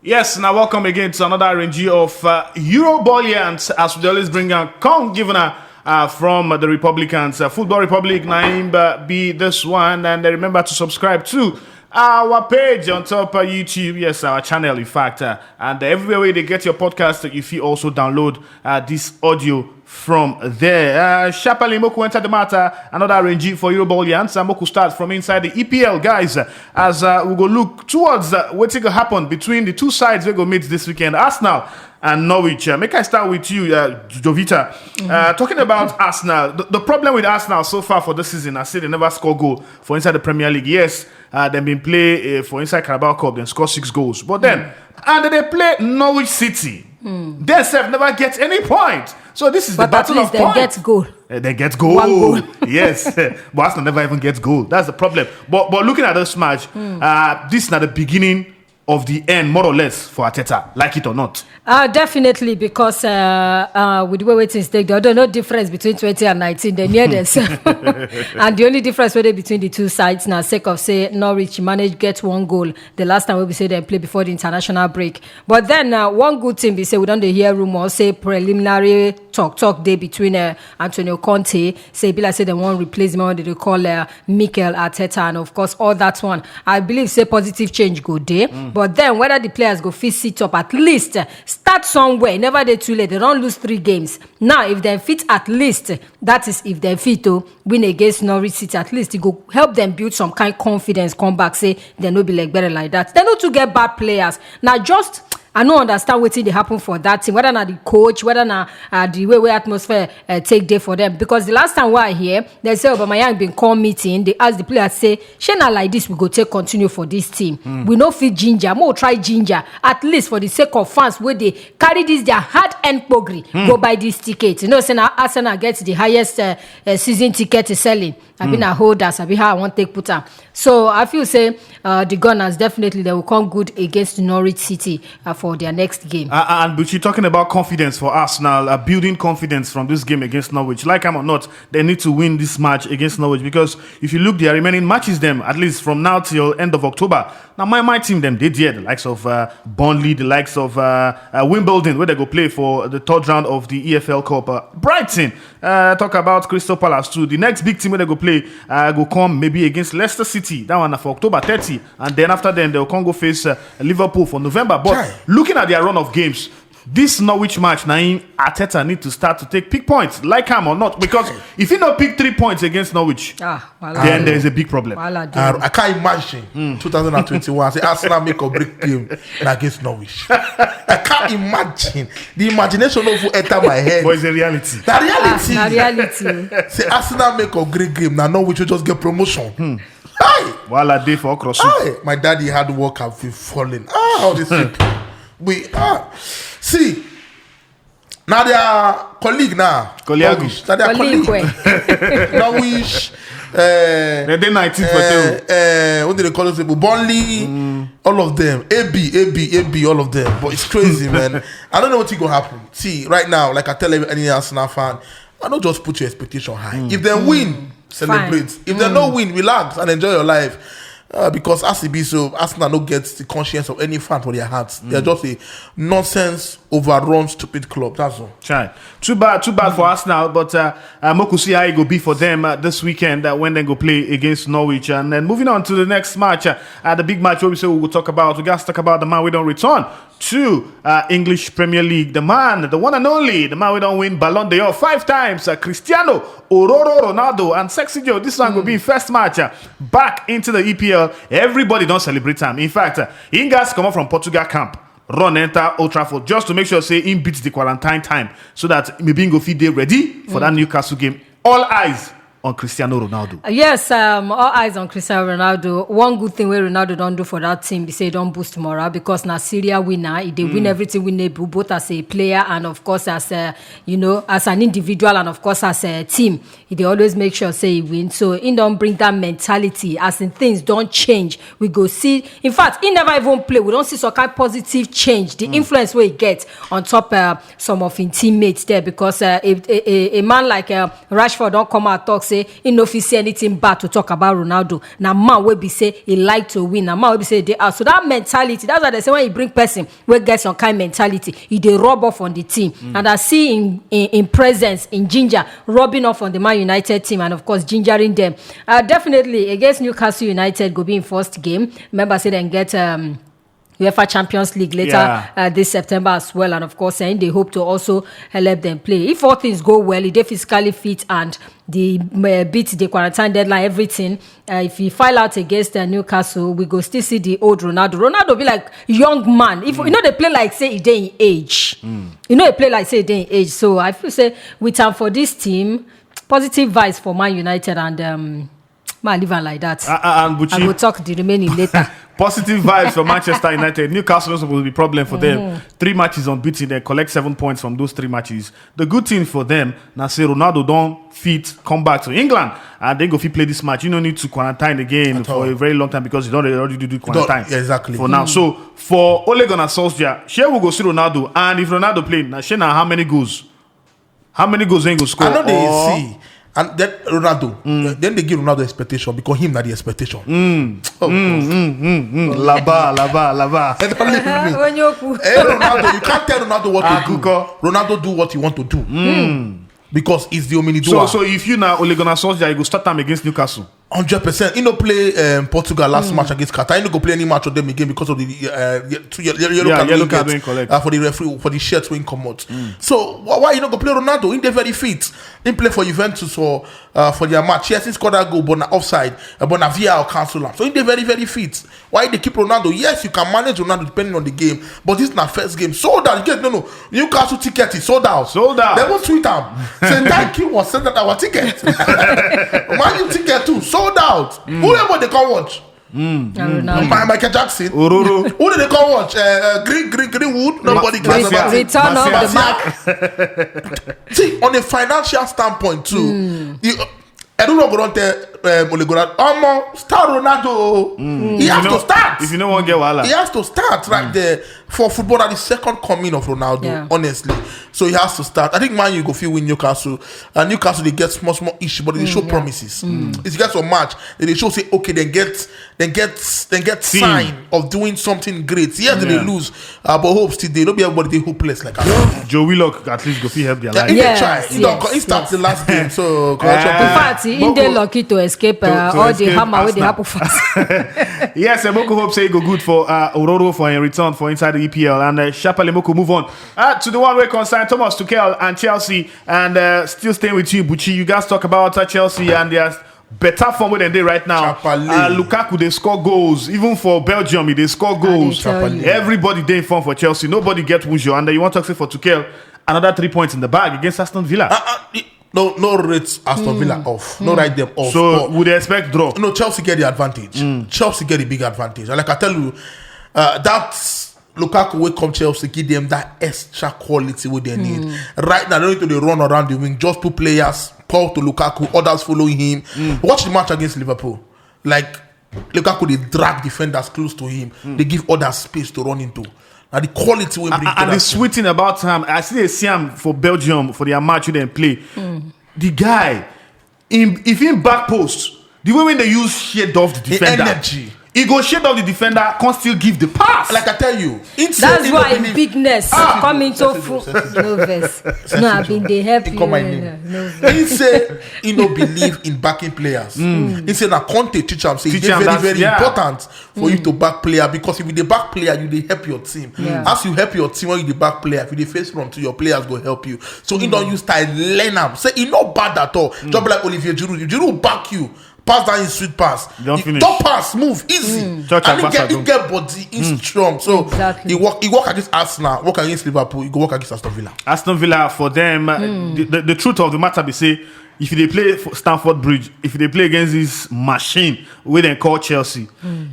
Yes, now welcome again to another range of Eurobolians as we always bring a governor from the Republicans, Football Republic, Naim be this one, and remember to subscribe to our page on top of YouTube, yes, our channel, in fact, and everywhere where they get your podcast, if you also download this audio from there. Sharply, Moku enter the matter. Another range for Eurobolians. Moku starts from inside the EPL, guys, as we go look towards what's going to happen between the two sides we go meet this weekend, Arsenal and Norwich. Make I start with you, Jovita. Talking about Arsenal, the problem with Arsenal so far for this season, I say they never score goal for inside the Premier League. Yes, they've been play for inside Carabao Cup, then score 6 goals. But then, and they play Norwich City. They never get any point. So this is the battle of points. But at least they get goal. They get goal. 1 goal. Yes. But Arsenal never even gets goal. That's the problem. But looking at this match, this is not the beginning of the end, more or less, for Arteta, like it or not. Definitely, because with the way things take, there's no difference between 20 and 19. They're near themselves. And the only difference between the two sides now, sake of say Norwich managed get 1 goal the last time we say they play before the international break. But then one good thing we say we don't hear rumors say preliminary talk day between Antonio Conte, say be like say they want replacement, they call Mikel Arteta, and of course all that one. I believe say positive change go there. But then whether the players go fit sit up at least. Start somewhere, never they too late. They don't lose 3 games. Now, if they fit at least, that is if they fit to win against Norwich City, at least it go help them build some kind of confidence, come back, say they no be like better like that. They not to get bad players. Now just I don't understand what they happen for that team, whether not the coach, whether not the way atmosphere take day for them. Because the last time we are here, they say Aubameyang been call meeting. They ask the players say, "Shana like this, we go take continue for this team. We no fit ginger, more try ginger at least for the sake of fans where they carry this their hard end pogri go buy this ticket. You know, say now Arsenal gets the highest season ticket selling. I've been a holders. I've been how I want to take put up. So I feel say the Gunners definitely they will come good against Norwich City for their next game. But you're talking about confidence for Arsenal, building confidence from this game against Norwich. Like I'm or not, they need to win this match against Norwich because if you look their remaining matches, them at least from now till end of October. Now my team them did the likes of Burnley, the likes of Wimbledon, where they go play for the 3rd round of the EPL Cup. Brighton, talk about Crystal Palace too. The next big team where they go play go come maybe against Leicester City. That one for October 30, and then after then they'll come go face Liverpool for November. But looking at their run of games, this Norwich match, Naim Arteta need to start to pick points, like him or not, because if he not pick 3 points against Norwich, then there is a big problem. I can't imagine 2021 say Arsenal make or break game against Norwich. I can't imagine. The imagination of who enter my head. But it's a reality. The reality. The reality. Say Arsenal make or great game now Norwich will just get promotion. Hey, while I day for cross. My daddy had work have been falling. All this people. See, now they are colleague now. Norwich. Now they are colleague. Norwich. They're 19 for what do they call those people? Burnley, all of them. AB, all of them. But it's crazy, man. I don't know what's going to happen. See, right now, like I tell any Arsenal fan, I don't just put your expectation high. If they win, celebrate. Fine. If they don't win, relax and enjoy your life. Because ACB, so Arsenal don't get the conscience of any fan for their hearts. They're just a nonsense, overrun, stupid club. That's all. Try. Too bad for Arsenal, but Moku see how it go be for them this weekend when they go play against Norwich. And then moving on to the next match, the big match where we say we will talk about. We got to talk about the man we don't return to English Premier League. The man, the one and only, the man we don't win Ballon d'Or 5 times, Cristiano Ronaldo. And Sexy Joe, this one will be first match back into the EPL. Everybody don't celebrate him. In fact, Ingas come up from Portugal camp, run enter Old Trafford just to make sure say him beats the quarantine time so that maybe go feed day ready for that Newcastle game. All eyes on Cristiano Ronaldo. Yes, all eyes on Cristiano Ronaldo. One good thing where Ronaldo don't do for that team, they say don't boost morale because now Syria winner, they win everything we need, both as a player and of course as a, as an individual and of course as a team. They always make sure say he win. So he don't bring that mentality as in things don't change. We go see. In fact, he never even play. We don't see some kind of positive change. The influence we get on top some of his teammates there because a man like Rashford don't come out talk say he no fit see anything bad to talk about Ronaldo. Now man will be say he like to win. Now man will be say they are. So that mentality, that's why they say when you bring person will get some kind of mentality, he they rub off on the team. And I see in presence, in ginger, rubbing off on the Man United team, and of course gingering them. Definitely against Newcastle United go be in first game. Remember say then get UEFA Champions League later this September as well, and of course saying they hope to also help them play. If all things go well, if they physically fit and the beat the quarantine deadline, everything, if he file out against Newcastle, we go still see the old Ronaldo be like young man. If you know they play like say he dey in age, you know they play like say he dey in age. So I feel say with time for this team, positive vibes for Man United, and man leave am like that. And Buchi, I will talk the remaining later. Positive vibes for Manchester United. Newcastle is supposed to be a problem for them. 3 matches unbeaten. They collect 7 points from those 3 matches. The good thing for them, now say Ronaldo don't fit come back to England and then go fit play this match. You don't need to quarantine again for a very long time because you don't already do quarantine. Exactly. For now. So for Ole Gunnar Solskjaer, Shea will go see Ronaldo, and if Ronaldo play, now Shea how many goals? How many goals ain't go score? I know they see. And then Ronaldo, then they give Ronaldo expectation because him not the expectation. Lava. Hey, Ronaldo, you can't tell Ronaldo what to do. Ronaldo do what he want to do. Because he's the omni doer. So if you now Ole Gunnar Solskjaer, you go start time against Newcastle. 100%. He no play Portugal last match against Qatar. He no go play any match of them again because of the yellow card when collect for the referee for the shirts when come out. So why you not go play Ronaldo? He dey very fit. He play for Juventus for their match. Yes, he scored that goal, but na offside. But na VAR cancel him. So he dey very very fit. Why they keep Ronaldo? Yes, you can manage Ronaldo depending on the game, but this is na first game. Sold out. You get no. Newcastle ticket is sold out. They won't tweet him. Say thank you. Was send that our ticket. Man, you ticket too. Sold out. Whoever they can watch. Michael Jackson. Ororo. Who did they come watch? Greenwood. Nobody cares about it. Return of the Mac. See, on a financial standpoint too, I don't know go tell Ole Gunnar. Start Ronaldo. He has to start. If you don't want to get Wala, he has to start right there for football at the second coming of Ronaldo. Honestly, so he has to start. I think Man U go feel win Newcastle. Newcastle they get small issue, but they show promises. If you get some match, they show say okay, then get sign of doing something great. Yes, they lose, but hope still they don't be everybody they hopeless like that. Joe Willock at least go feel help their life. He starts the last game, so in fact, he dey lucky to escape all the hammer wey dey happen fast. Yes, Moko hope say go good for Ororo for a return for inside the EPL, and Shapale Moko move on to the one way concerned Thomas Tuchel and Chelsea, and still staying with you, Buchi. You guys talk about Chelsea and their better form than they right now. Lukaku they score goals, even for Belgium they score goals. Everybody they in form for Chelsea. Nobody get Wujo, and you want to say for Tuchel another 3 points in the bag against Aston Villa. No rates Aston Villa off. No write them off. So would they expect draw? No, Chelsea get the advantage. Chelsea get the big advantage. And like I tell you, that's Lukaku will come Chelsea, give them that extra quality what they need. Right now, they don't need to run around the wing. Just 2 players, Paul to Lukaku, others following him. Watch the match against Liverpool. Like Lukaku, they drag defenders close to him. They give others space to run into. And the quality we bring and the sweet thing about him, I see him for Belgium for their match they play. The guy, if in back post, the way when they use shade off the defender, energy. He go shade off the defender, can't still give the pass. Like I tell you, that's why bigness coming so full. No verse. No, I mean they help you. He say he no believe in backing players. He say na Conte teach him say it's very important for you to back player, because if you the back player, you dey help your team. As you help your team when you the back player, if you the face front to your players go help you. So he don't use style learn am. Say he not bad at all. Just like Olivier Giroud. If Giroud back you, pass down in sweet pass. Don't pass, move easy. And he get body, he's strong. So he walk against Arsenal, walk against Liverpool, he go walk against Aston Villa. Aston Villa for them, the truth of the matter be say, if they play for Stamford Bridge, if they play against this machine we then call Chelsea,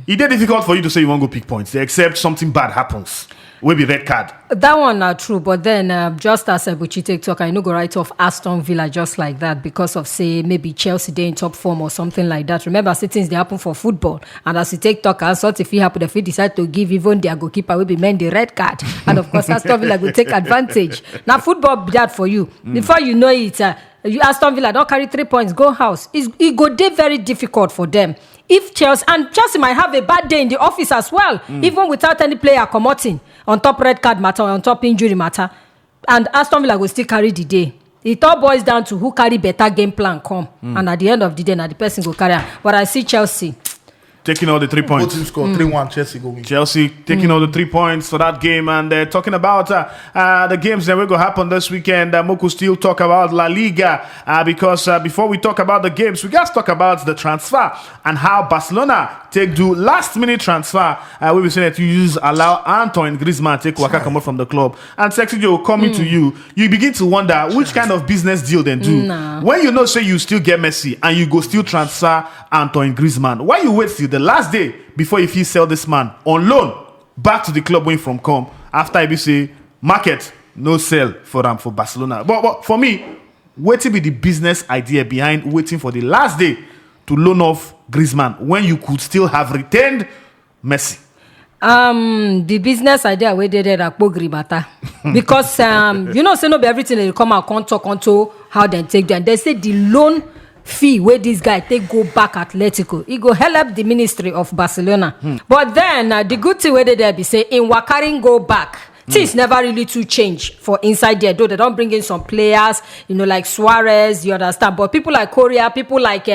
it's difficult for you to say you won't go pick points, except something bad happens. Will be red card. That one not true, but then just as Buchi take talk, I know go right off Aston Villa just like that because of say maybe Chelsea they in top form or something like that. Remember, things they happen for football, and as you take talk, and sort if it happen, if they decide to give even their goalkeeper will be men the red card, and of course Aston Villa will take advantage. Now football be that for you before you know it. Aston Villa don't carry 3 points, go house. It go dey very difficult for them. If Chelsea might have a bad day in the office as well, even without any player commoting on top red card matter, on top injury matter, and Aston Villa will still carry the day. It all boils down to who carry better game plan come, and at the end of the day, now the person go carry. But I see Chelsea taking all the 3 points. Both teams score 3-1. Chelsea go win. Chelsea taking all the 3 points for that game, and talking about the games that will go happen this weekend. Moku still talk about La Liga because before we talk about the games, we got to talk about the transfer and how Barcelona do last minute transfer. We will say that you allow Antoine Griezmann take Waka come out from the club, and Sexy Joe coming to you begin to wonder which kind of business deal they do. When you know say you still get Messi and you go still transfer Antoine Griezmann. Why you wait till the last day before if you sell this man on loan back to the club when from come after I be say market no sell for them for Barcelona? But for me, waiting be the business idea behind waiting for the last day to loan off Griezmann when you could still have retained Messi. The business idea we did at Pogribata because say no be everything they come out talk onto how they take them. They say the loan fee where this guy take go back Atletico, it go help the ministry of Barcelona. But then the good thing where they be say in Wakarin go back. Things never really too change for inside there, though they don't bring in some players, like Suarez, you understand. But people like Korea, people like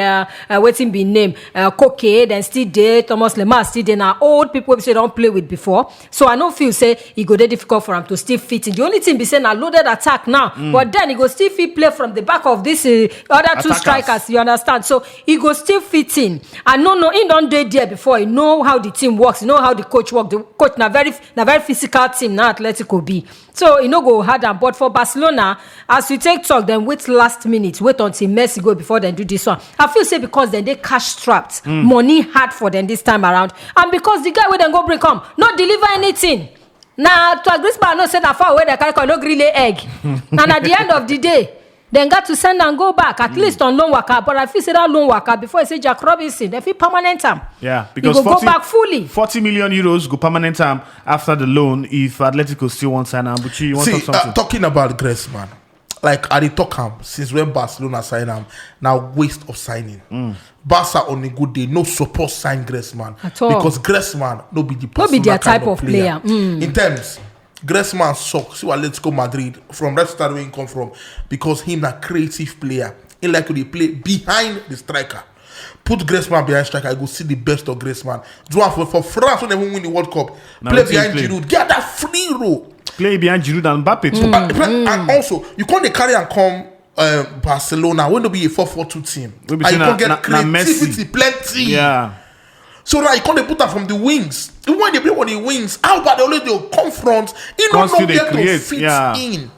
waiting be name, Koke, then still there, Thomas Lemar still there. Now old people say don't play with before. So I don't feel say it go difficult for him to still fit in. The only thing be saying a loaded attack now, but then he go still fit play from the back of this other two strikers. You understand? So he go still fit in. And no, he don't do it there before. He know how the team works. He know how the coach works. The coach na very physical team now. Atletico be. So, go hard and but for Barcelona, as you take talk, then wait last minute, wait until Messi go before they do this one. I feel say because then they cash strapped, money hard for them this time around, and because the guy where then go bring come, not deliver anything. Now, to Griezmann no send a far away, they can no grill egg. And at the end of the day, then got to send and go back, at least on loan worker. But I feel say that loan worker before I say Jack Robinson, they feel permanent time. Yeah, because go back fully. 40 million euros go permanent time after the loan if Atletico still wants sign him. But you want to talk something? Talking about Griezmann, like I did talk him since when Barcelona signed him. Now waste of signing. Barca on a good day no support sign Griezmann at all because Griezmann no be the person, no be their type of player. In terms. Griezmann sucks. See what Atletico Madrid from that start where he come from because him a creative player. He like to play behind the striker. Put Griezmann behind striker. I go see the best of Griezmann. Do one for France when they win the World Cup. Play behind Giroud. Get that free role. Play behind Giroud and Mbappe too. And also, you can't carry and come Barcelona when they be a 4-4-2 team. And you can't get creativity plenty. Yeah. So now you can't put that from the wings. Even when they play on the wings, how bad they'll confront. He don't know where to fit in.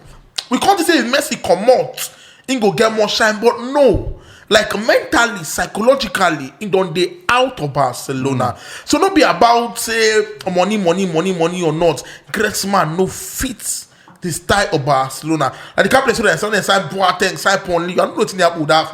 We can't say if Messi come out, he go get more shine, but no. Like mentally, psychologically, he don't they out of Barcelona. So not be about say money or not. Griezmann no fits the style of Barcelona. And the captain said that side Boateng, side Ponli. I don't know what's about that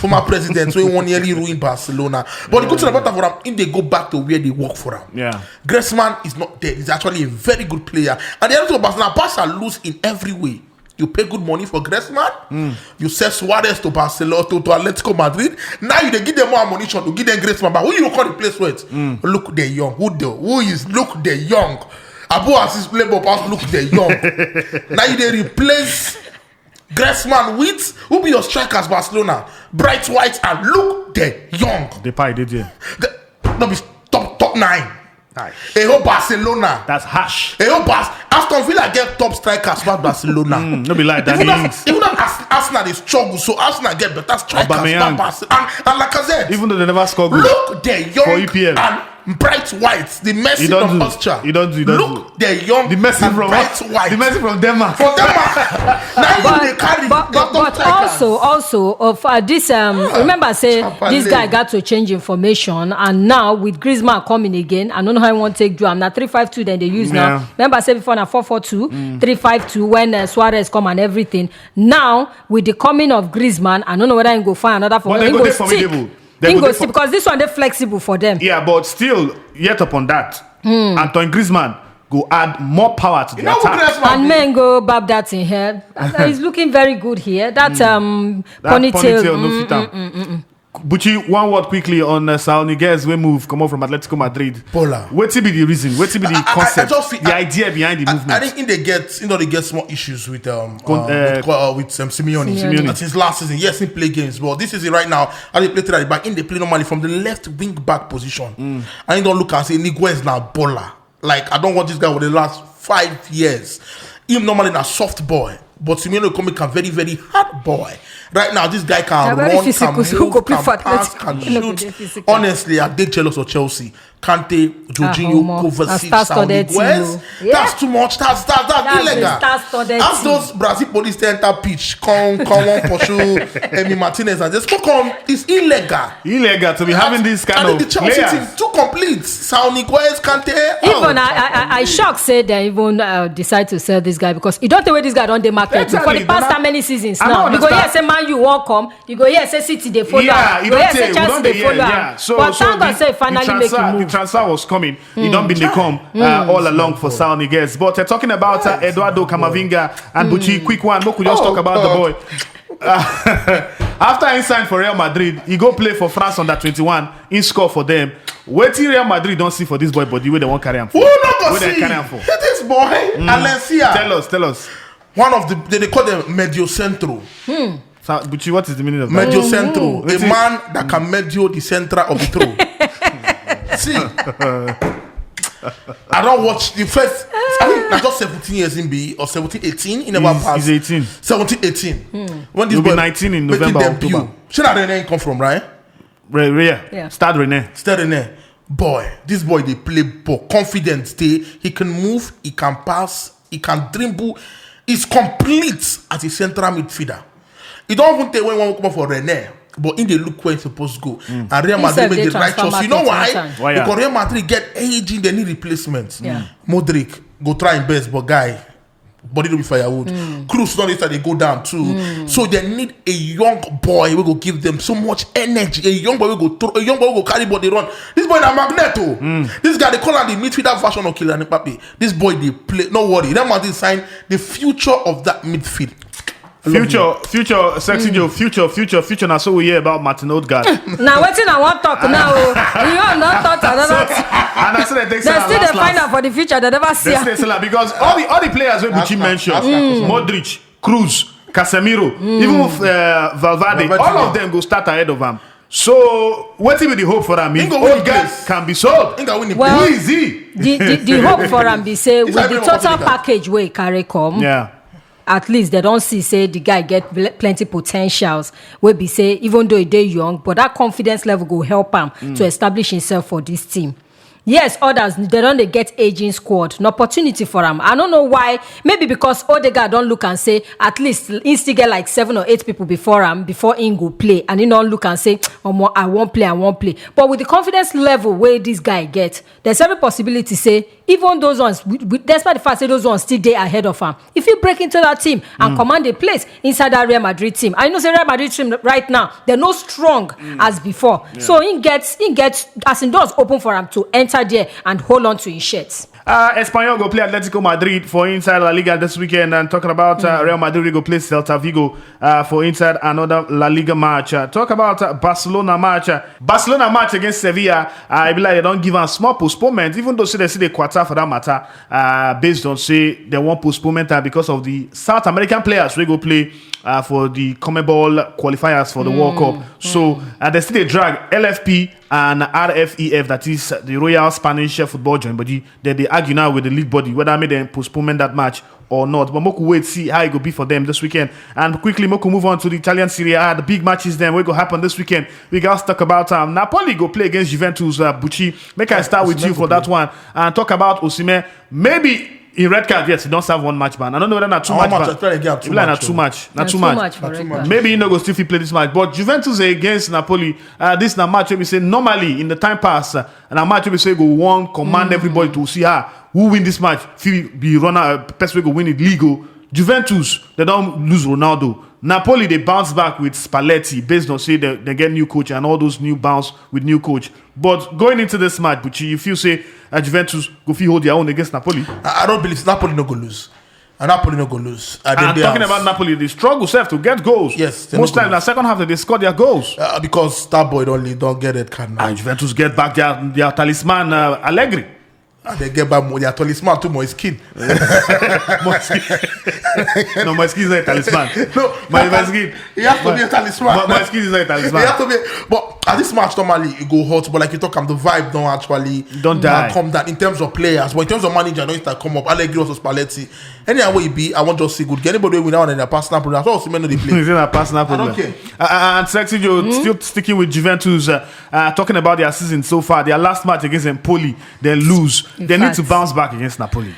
former president. So he won't nearly ruin Barcelona. But the good thing about that for them, if they go back to where they work for them. Yeah. Griezmann is not dead. He's actually a very good player. And the other thing about Barcelona, Barca lose in every way. You pay good money for Griezmann. You sell Suarez to Barcelona, to Atletico Madrid. Now you give them more ammunition to give them Griezmann. But who you call the place with? Look, they're young. Who is look, they're young. Abu Aziz Labour Pass look they're young. Now you they replace Griezmann with who be your strikers Barcelona? Bright White and look they're young. They pie did you? No be top 9. Nice. A whole Barcelona. That's harsh. A whole Aston Villa get top strikers about Barcelona. No be like that. Even though Arsenal is struggle, so Arsenal get better strikers than Barcelona. And like I said, even though they never score good. Look they're young for EPL. And Bright White, the Messi from Austria. Look, they're young. The Messi from Bright White. The Messi from Denmark. From Denmark. Now they carry. But also of this remember say this guy got to change information, and now with Griezmann coming again, I don't know how I want to take you. I'm not 3-5-2. Then they use now. Remember I said before now 4-4-2, 3-5-2 when Suarez come and everything. Now with the coming of Griezmann, I don't know whether I can go find another for him. Because this one they're flexible for them. Yeah, but still, yet upon that, Antoine Griezmann go add more power to the know who attack. Griezmann And be? men go bab that in here. He's looking very good here. That That ponytail. no fit am. Buchi, one word quickly on Saul Niguez we move come on from Atletico Madrid. Bola. What be the reason? What be the concept? I just feel, the idea behind the movement? I think they get small issues with Simeone. Simeone. That's his last season. Yes, he play games, but this season right now, as they play to the back, they play normally from the left wing back position. I don't look and say Niguez now Bola. Like I don't want this guy for the last 5 years. Him normally a soft boy, but Simeone come a very very hard boy. Right now, this guy can They're very run, physical, can so move, go play can for pass, Atletico. can No, shoot. they're physical. Honestly, I did jealous of Chelsea. Kante, Jorginho, Omo. Kovacic, And star-studded Saul Niguez. team, oh. Yeah. That's too much. That's illegal. a star-studded Ask team. those Brazil police to enter pitch. Come on, pursue Emi Martinez and just come. It's illegal. Illegal to be having this kind and of the Chelsea players. team too complete. Saul Niguez, Kante. Even I shocked said they even decide to sell this guy because you don't know where this guy on the market Exactly. for the past how many seasons I now. don't You go here understand. say Man U won't come. You go here say City they follow. Yeah, am. you You go don't here say say we Chelsea don't they dey follow. hear. am. Yeah, so But thank God the say finally make transfer, him the move. transfer was coming. He don't been they come all along for Saul Niguez. But talking about Eduardo Camavinga and Buchi, quick one. We could just talk about the boy. After he signed for Real Madrid, he go play for France under 21. He score for them. Wait till Real Madrid don't see for this boy body where they won't carry him for. Who not Where go they see? carry him for. This boy, Valencia. Tell us. One of the they call them medio centro. So, Buchi, what is the meaning of that? Medio centro, a Wetin- man that can medio the center of the throw. See, I don't watch the first. I think I just 17 years in B or 17, 18. He never passed. He's 18. 17, 18. When this He'll be boy 19 in making November, debut. October. Should that Rene come from, right? Yeah. Start Rene. Stay Rene. Boy, this boy they play ball confident. He can move, he can pass, he can dribble. He's complete as a central midfielder. He don't even take when one come for Rene. But in the look where he's supposed to go, and Real Madrid make the right choice. You know why? Why, yeah? Because Real Madrid get aging, they need replacements. Yeah. Modric go try his best, but guy, body don't be firewood. Cruz not later they go down too. So they need a young boy who go give them so much energy. A young boy will go carry body run. This boy na Magneto. This guy they call him the midfielder version of Kylian Mbappe. This boy they play. No worry, Real Madrid sign the future of that midfield. Future, sexy Joe, future. Now, so we hear about Martin Odegaard. Now wetin I want talk now. You are not talk another thing. And I said they They still they find out for the future. They never see. am. because all the players we Buchi mentioned, Modric, Cruz, Casemiro, even with Valverde, all of them go start ahead of him. So what will be the hope for him? If go win the Odegaard place. can be sold, Think I win the Well- who is he? The hope for am be say with like the being total opportunity. package wey e carry come. Yeah. At least they don't see say the guy get plenty potentials wey be say even though he dey young but that confidence level go help am to establish himself for this team. Yes, others they don't dey get aging squad, an opportunity for am. I don't know why. Maybe because Odegaard don't look and say at least he still get like 7 or 8 people before he go play, and he don't look and say I won't play. But with the confidence level where this guy get, there's every possibility say even those ones, despite the fact say those ones still dey ahead of him, if you break into that team and command a place inside that Real Madrid team, I know say Real Madrid team right now they're not strong as before. So he gets as in doors open for him to enter there and hold on to his shirts. Espanyol go play Atletico Madrid for inside La Liga this weekend, and talking about Real Madrid, we go play Celta Vigo for inside another La Liga match. Talk about Barcelona match. Barcelona match against Sevilla. I be like they don't give a small postponement, even though they see the quarter for that matter. Based on say they want postponement because of the South American players we go play for the CONMEBOL qualifiers for the World Cup. So they still they drag LFP and RFEF, that is the Royal Spanish Football Joint Body. They argue now with the league body whether I made them postponement that match or not. But Moku wait see how it go be for them this weekend. And quickly Moku move on to the Italian Serie A. The big matches then will go happen this weekend. We got to talk about Napoli go play against Juventus. Bucci, make I start with you for that one and talk about Osimhen. Maybe in red card, yes, he don't serve one match ban. I don't know whether not too much ban. Too much Too much. For red card. Maybe he no go still fit play this match. But Juventus against Napoli, this na match where we say normally in the time pass, and a match where we say go one command everybody to see who win this match. Be runner person wey go win it legal. Juventus, they don't lose Ronaldo. Napoli, they bounce back with Spalletti based on say they get new coach and all those new bounce with new coach. But going into this match, Buchi, if you say Juventus go hold their own against Napoli, I don't believe Napoli no go lose. And Napoli no go lose. I'm talking about Napoli, they struggle self to get goals. Yes, most times in the second half they score their goals because that boy don't get it card now. And Juventus get back their talisman Allegri. And they get back their talisman to my skin. No, my skin is not a talisman. No, my skin. It has to be a talisman. My skin is not a talisman. It has to be. But at this match, normally it go hot. But like you talk, the vibe don't actually die. Come down in terms of players. But in terms of manager, don't start come up. Allegri also Spalletti. Anyhow it be, I want just see good. Anybody win out in their personal problem. That's all Simeno they play. It's in a personal problem. I don't care. And Sexy Joe, still sticking with Juventus, talking about their season so far. Their last match against Empoli, they lose. They need to bounce back against Napoli.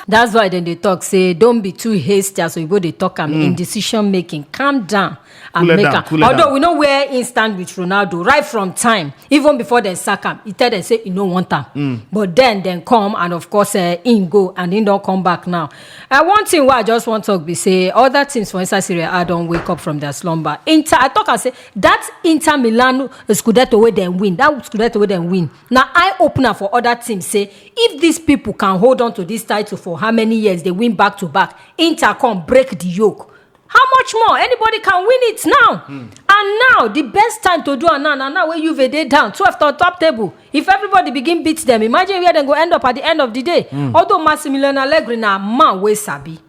That's why then they talk, say, don't be too hasty as we go, they talk in decision making. Calm down and make them. Although we know where he stand with Ronaldo, right from time, even before they sack him, he tell them, say, you don't want him. But then come, and of course, in go, and he don't come back now. One thing where I just want to be say, other teams, for instance, Serie A don't wake up from their slumber. I talk and say, that Inter Milan Scudetto where they win, that Scudetto where they win. Now, eye opener for other teams, say, if these people can hold on to this title for how many years they win back to back, Inter come break the yoke. How much more? Anybody can win it now. And now, the best time to do it now where you've a down, 12th on top table. If everybody begin beat them, imagine where they go end up at the end of the day. Although Massimiliano Allegri now, man, we sabi.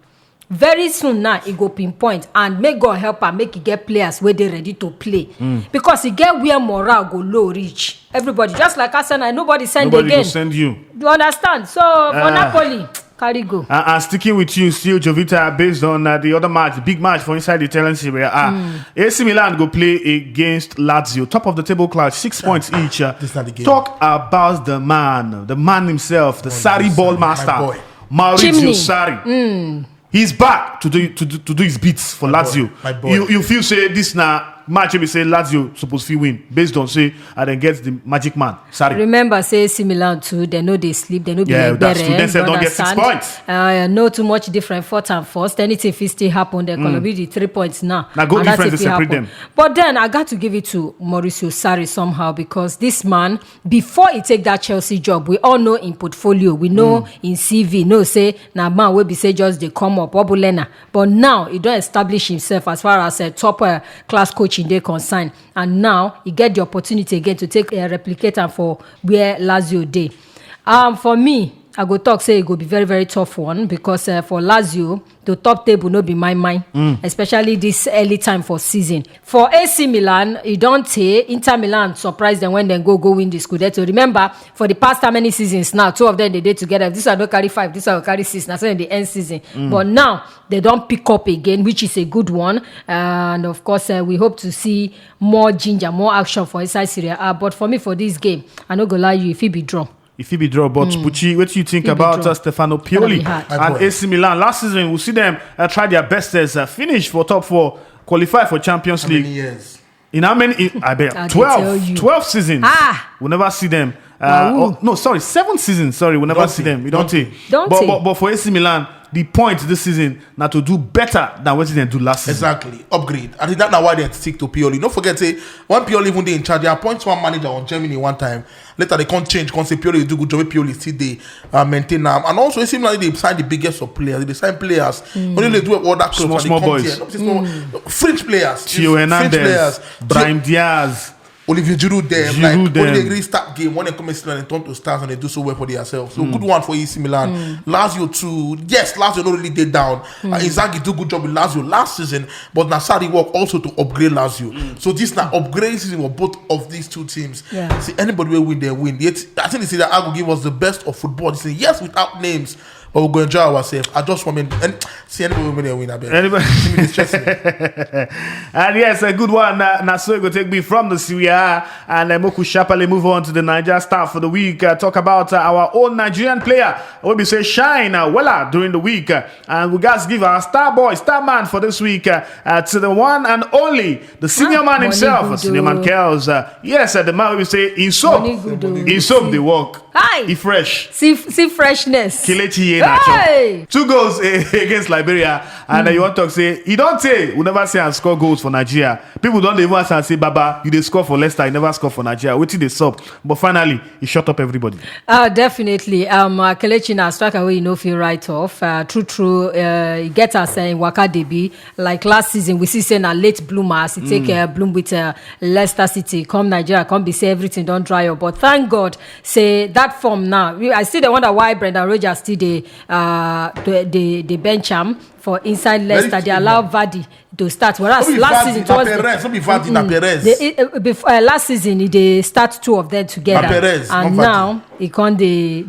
Very soon now, he go pinpoint and make God help and make he get players where they ready to play. Because he get where morale go low reach. Everybody, just like Arsenal, nobody send again. Nobody will send you. You understand? So, for Napoli, carry go. And sticking with you still, Jovita, based on the other match, the big match for inside the Italian Serie A. AC Milan go play against Lazio. Top of the table clash, 6 points each. This is not the game. Talk about the man himself, the Sarri ball master, Maurizio Sarri. He's back to do his beats for Lazio. My boy. You feel say this now match we say Lazio supposed to win based on say and then gets the magic man. Sorry. Remember say Milan too. They know they sleep. They know be like that's true. They said don't get 6 points. No too much different fourth and first. Anything if it still happen, they're gonna be the 3 points now. Now go different to separate them. But then I got to give it to Maurizio Sarri somehow because this man before he take that Chelsea job, we all know in portfolio, we know in CV, no say now man will be say just they come up Obulena. But now he don't establish himself as far as a top class coach in their concern, and now he get the opportunity again to take a replicator for where Lazio dey. For me, I go talk say it go be very very tough one because for Lazio the top table no be my especially this early time for season. For AC Milan, it don't take Inter Milan surprise them when they go win the Scudetto. Remember for the past how many seasons now, 2 of them they did together. This one don't carry 5, this one will carry 6. Now so in the end season, but now they don't pick up again, which is a good one. And of course, we hope to see more ginger, more action for inside Serie A. But for me, for this game, I no go lie you if it be draw. If he be draw, but Pucci, what do you think about Stefano Pioli and AC Milan? Last season, we'll see them try their best as finish for top 4, qualify for Champions League. How many years? In how many? I bet 12 seasons. We'll never see them. 7 seasons. Sorry, we'll never see them. We don't take. But for AC Milan, the point this season now to do better than what they do last season. Exactly, upgrade. I think that's now why they stick to Pioli. Don't forget, say when Pioli even they in charge, they appoint one manager on Germany one time. Later they can't change. Can't say Pioli do good job. Pioli still they maintain them, and also it seems like they sign the biggest of players. They sign players. Only they do all that small boys, French players, Theo Hernandez, Brahim Diaz. Olivier Giroud them. When they really start game, when they come in and they turn to stars and they do so well for themselves. So good one for AC Milan. Lazio too. Yes, Lazio not really did down. Inzaghi do good job with Lazio last season, but Nasari work also to upgrade Lazio. So this now upgrade season for both of these two teams. Yeah. See anybody will win, they win. Yet I think they say that I will give us the best of football. They say yes without names. But we're going to enjoy ourselves. I just want to see anybody win. I bet. Anybody? And yes, a good one. Naso go take me from the Serie A and Moku Shapale move on to the Niger Star for the week. Talk about our own Nigerian player. We say shine Wella during the week. And we guys give our star man for this week to the one and only, the senior man himself, senior man Kels. Yes, the man we say in soap. In soap they walk. Hi. He fresh. See freshness. Kelechi Hey! 2 goals against Liberia, and you want to say you don't say we never say and score goals for Nigeria. People don't even answer and say, Baba, you did score for Leicester, you never score for Nigeria. Wait till they sub, but finally he shut up everybody. Definitely. Kelechi na striker wey you no feel right off. True. He get us in Waka Debi. Like last season, we see say na late bloomers. He take bloom with Leicester City. Come Nigeria, come be say everything don't dry up. But thank God, say that form now. I still dey wonder why Brendan Rodgers still the bench am for inside Leicester. They allow Vardy to start. Whereas last season it was last season they start 2 of them together, and now he can't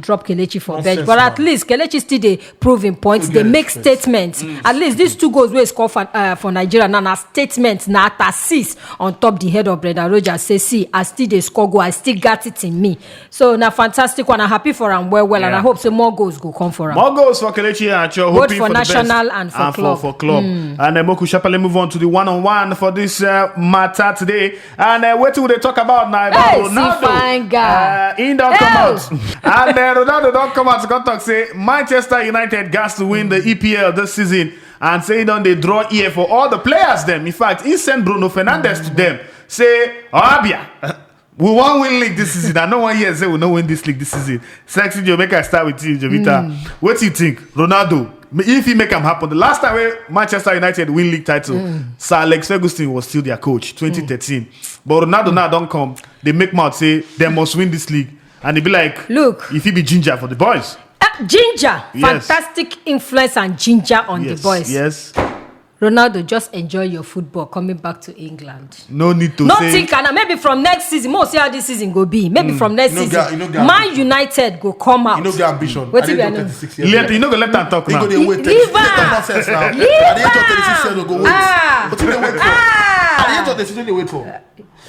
drop Kelechi for bench. But at least Kelechi still they proving points. They make statements. At least these 2 goals we score for Nigeria now. Statements now assist on top the head of Brendan Rodgers. Say, see, I still they score goal. I still got it in me. So now fantastic one. I'm happy for him well, and I hope some more goals go come for him. More goals for Kelechi and Cho. Both for national and for club. For club. And Moku Shapale move on to the one-on-one for this matter today. And what will they talk about now? About Ronaldo. Fine guy. He don't come out. And Ronaldo don't come out to come talk say Manchester United got to win the EPL this season, and say they draw ear for all the players them. In fact, he sent Bruno Fernandes to them. Say, Abia, we won't win league this season. I know 1 year say we don't win this league this season. Sexy Jamaica start with you, Jovita. What do you think? Ronaldo, if he make them happen, the last time Manchester United win league title, Sir Alex Ferguson was still their coach, 2013. But Ronaldo now don't come. They make mouth say they must win this league. And they be like, look, if he be ginger for the boys. Ginger, Yes. fantastic influence and ginger on the boys. Yes. Ronaldo, just enjoy your football coming back to England. No need to Not say. think, and maybe from next season, we'll see how this season go be. Maybe from next season, Man United go come out. You know the ambition. What At the if age of you 36 years You old. know, let them talk He now. go dey wait. Leave Nonsense now. At the age of 36 years old, go wait. What do they wait for? At the age of 36, what they wait for?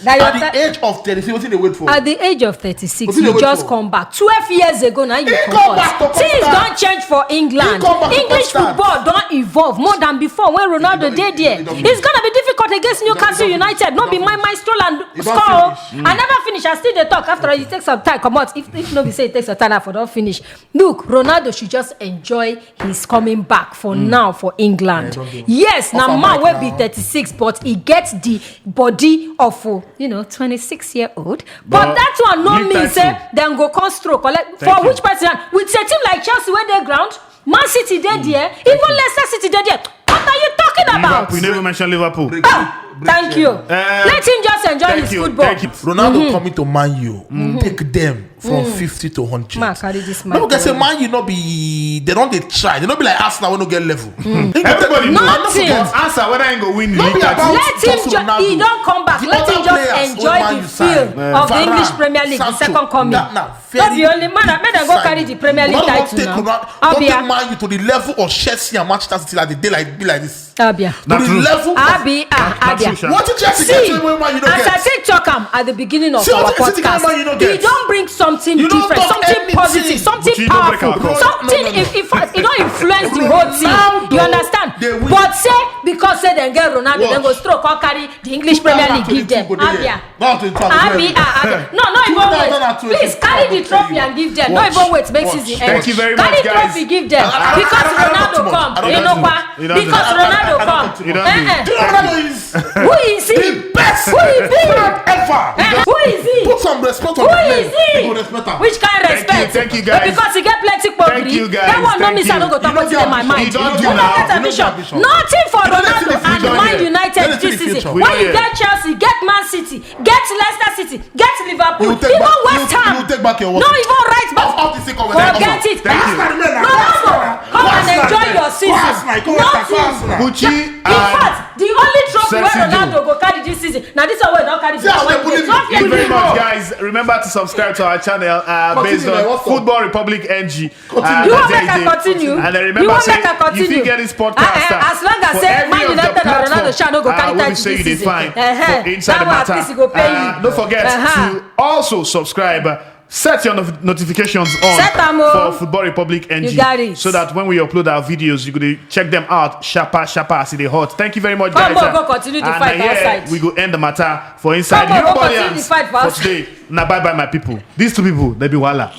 At the age of 36, what do they wait for? At the age of 36, What did they you wait just for? come back. 12 years ago, now you come back to come Things start. don't change for England. He come back to English come start. football don't evolve more than before when Ronaldo did there. It's gonna be difficult against Newcastle United. Not be my stroll and score. I never finish. I still the talk. After all, it takes some time. Come out. If nobody say it takes some time, I for don't finish. Look, Ronaldo should just enjoy his coming back for now for England. Yes, now man will be 36, but he gets the body of 26-year-old. But that one no league mean say title. then go come stroke. For Thank you. which person? With a team like Chelsea where they ground, Man City they there, even Leicester City they there. What are you talking about? We never mention Liverpool. Thank you. Let him just enjoy his football. Thank you. Ronaldo coming to Man U, take them from 50 to 100. Man, carry this mic No, because say away. Man U not be, they don't they try. They not be like Arsenal when no get level. Everybody knows. Nothing. Answer whether I go win the Not league be title. about Let him just just, Ronaldo. he don't come back. The Let other him just players enjoy wey Man the U sign. feel of the Varane, English Premier League, the Sancho. second coming. Now, Not the only man. Let them go carry the Premier League title now. Don't take Man U to the level of Chelsea and Manchester City like they did like be like this. Abia. To the true. level of Abia. what did Chelsea See, get to when Man U don't as I get? say talk at the beginning of See, our what did City get podcast, when you don't he get? don't bring something You don't different, talk something anything. positive, something But you don't break our powerful, code. something No. it don't influence the whole team. Ronaldo, You understand? they win. But say because say they get Ronaldo, What? then go stroke or carry the English Premier League, give them. Abia. No, not even wait. 2022. Please carry the trophy and give them. Not Watch. even wait, make Watch. season Thank end. you very Carry much, guys. trophy, give them. I Because don't Ronaldo too much. come. I don't You do know too why? much. You don't do Because too much. Ronaldo I don't come. do too much. You don't do. Do you know Ronaldo is Who is he? the best Who is he? ever? Who is he? Put some respect on Who the is name. he? You go respect am. Which kind of respect? Thank you, But guys. because he get plenty Thank pogri, you, guys. that one no Thank means I you. don't go talk You what's don't in my get mind. You don't do You now. get You ambition. don't get ambition. Nothing for You don't Ronaldo see the and future Man here. United You don't see this the season. future. When you Yeah. get Chelsea, get Man City, get Leicester City, get Liverpool, You take even back- West you- Ham. you take back your word. No, even right back. Off the sick of Forget it. Thank you. Ronaldo, come and enjoy your season. Nothing. Bucci In fact, the only trophy where Sexy Ronaldo Joe. go carry this season. Now this one we don't carry this Yes, one. they believe me. Trophy Thank you very every much, year. guys. Remember to subscribe to our channel based man, on what's up? Football Republic NG. You want make I continue? And then You remember, want say, make I continue? if you get this podcast, As long as for say every Man of the United and Ronaldo platform, shall not go carry when we title say you this did season. fine for Inside That the one at Matter. least he go pay you. Don't forget to also subscribe. Set your notifications on Set them on. for Football Republic NG. You got it. So that when we upload our videos, you could check them out. Shapa, see the hot. Thank you very much, Come guys. on, go continue the And, fight here outside. we go end the matter for Inside Come on, go Europe continue the fight for for outside. today. Now, bye, my people. These two people, they be wala.